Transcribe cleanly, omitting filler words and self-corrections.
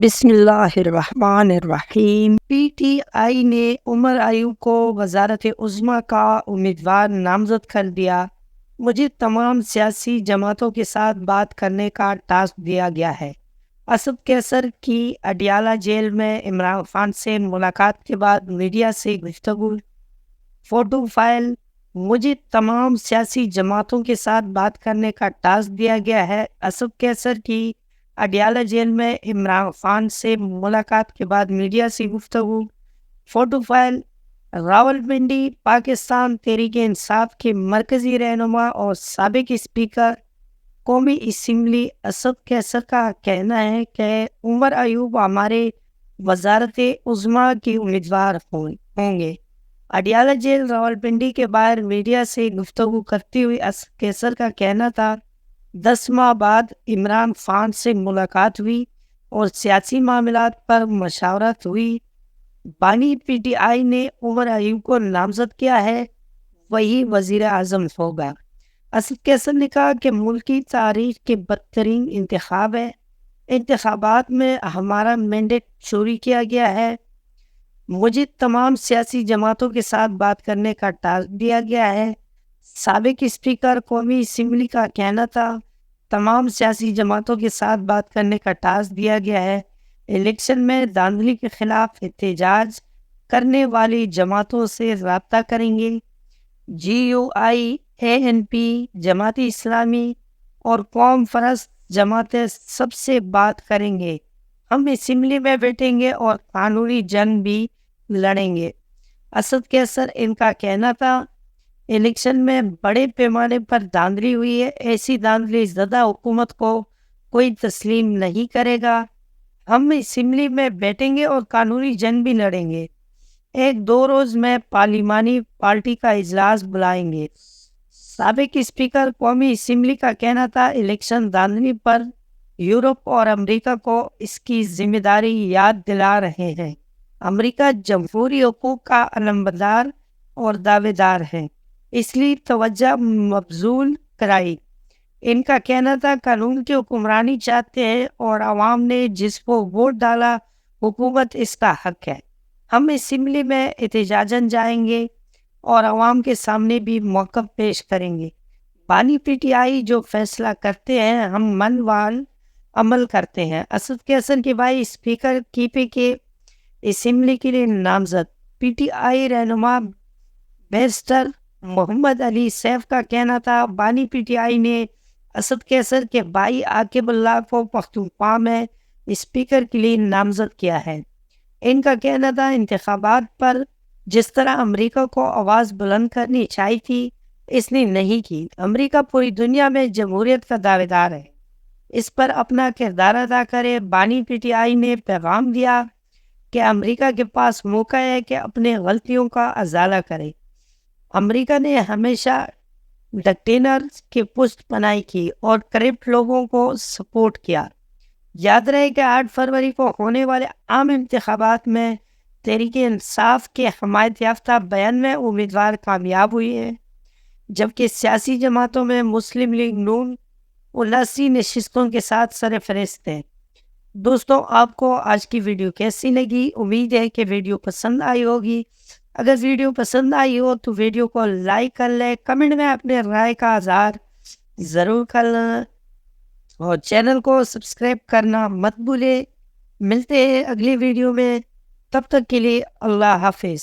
بسم اللہ الرحمن الرحیم۔ پی ٹی آئی نے عمر ایوب کو وزارت عظمیٰ کا امیدوار نامزد کر دیا۔ مجھے تمام سیاسی جماعتوں کے ساتھ بات کرنے کا ٹاسک دیا گیا ہے۔ اسد کیسر کی اڈیالہ جیل میں عمران خان سے ملاقات کے بعد میڈیا سے گفتگو۔ فوٹو فائل: مجھے تمام سیاسی جماعتوں کے ساتھ بات کرنے کا ٹاسک دیا گیا ہے۔ اسد کیسر کی اڈیالہ جیل میں عمران خان سے ملاقات کے بعد میڈیا سے گفتگو۔ فوٹو فائل: راولپنڈی، پاکستان تحریک انصاف کے مرکزی رہنما اور سابق اسپیکر قومی اسمبلی اسد کیسر کا کہنا ہے کہ عمر ایوب ہمارے وزارت عظمیٰ کے امیدوار ہوں گے۔ اڈیالہ جیل راولپنڈی کے باہر میڈیا سے گفتگو کرتے ہوئے اسد کیسر کا کہنا تھا، 10 ماہ بعد عمران خان سے ملاقات ہوئی اور سیاسی معاملات پر مشاورت ہوئی۔ بانی پی ٹی آئی نے عمر ایوب کو نامزد کیا ہے، وہی وزیر اعظم ہوگا۔ اسد کیسر نے کہا کہ ملکی تاریخ کے بدترین انتخاب ہے۔ انتخابات میں ہمارا مینڈیٹ چوری کیا گیا ہے۔ مجھے تمام سیاسی جماعتوں کے ساتھ بات کرنے کا ٹاسک دیا گیا ہے۔ سابق اسپیکر قومی اسمبلی کا کہنا تھا، تمام سیاسی جماعتوں کے ساتھ بات کرنے کا ٹاسک دیا گیا ہے۔ الیکشن میں دھاندلی کے خلاف احتجاج کرنے والی جماعتوں سے رابطہ کریں گے۔ جی you I, a N P, Jamaat Islami اور قوم پرست جماعتیں سب سے بات کریں گے۔ ہم اسمبلی میں بیٹھیں گے اور قانونی جنگ بھی لڑیں گے۔ اسد کیسر ان کا کہنا تھا، الیکشن میں بڑے پیمانے پر دھاندلی ہوئی ہے، ایسی دھاندلی زدہ حکومت کو کوئی تسلیم نہیں کرے گا۔ ہم اسمبلی میں بیٹھیں گے اور قانونی جنگ بھی لڑیں گے۔ 1-2 روز میں پارلیمانی پارٹی کا اجلاس بلائیں گے۔ سابق اسپیکر قومی اسمبلی کا کہنا تھا، الیکشن دھاندلی پر یورپ اور امریکہ کو اس کی ذمہ داری یاد دلا رہے ہیں۔ امریکہ جمہوری حقوق کا علمبردار اور دعوے دار ہے، اس لیے توجہ مبذول کرائی۔ ان کا کہنا تھا، قانون کی حکمرانی چاہتے ہیں اور عوام نے جس کو ووٹ ڈالا حکومت اس کا حق ہے۔ ہم اسمبلی میں احتجاجاً جائیں گے اور عوام کے سامنے بھی موقف پیش کریں گے۔ بانی پی ٹی آئی جو فیصلہ کرتے ہیں ہم من وال عمل کرتے ہیں۔ اسد کیسر کے بھائی اسپیکر کی پی کے اسمبلی کے لیے نامزد۔ پی ٹی آئی رہنما بیرسٹر محمد علی سیف کا کہنا تھا، بانی پی ٹی آئی نے اسد کیسر کے بھائی عاقب اللہ کو پختونخوا میں اسپیکر کے لیے نامزد کیا ہے۔ ان کا کہنا تھا، انتخابات پر جس طرح امریکہ کو آواز بلند کرنی چاہیے تھی، اس نے نہیں کی۔ امریکہ پوری دنیا میں جمہوریت کا دعوے دار ہے، اس پر اپنا کردار ادا کرے۔ بانی پی ٹی آئی نے پیغام دیا کہ امریکہ کے پاس موقع ہے کہ اپنے غلطیوں کا ازالہ کرے۔ امریکہ نے ہمیشہ ڈکٹیٹرز کی پشت پناہی کی اور کرپٹ لوگوں کو سپورٹ کیا۔ یاد رہے کہ 8 فروری کو ہونے والے عام انتخابات میں تحریک انصاف کے حمایت یافتہ 92 امیدوار کامیاب ہوئے ہیں، جبکہ سیاسی جماعتوں میں مسلم لیگ نون 79 نشستوں کے ساتھ سرفہرست ہے۔ دوستوں، آپ کو آج کی ویڈیو کیسی لگی؟ امید ہے کہ ویڈیو پسند آئی ہوگی۔ اگر ویڈیو پسند آئی ہو تو ویڈیو کو لائک کر لیں، کمنٹ میں اپنے رائے کا اظہار ضرور کر لیں اور چینل کو سبسکرائب کرنا مت بھولیں۔ ملتے ہیں اگلی ویڈیو میں، تب تک کے لیے اللہ حافظ۔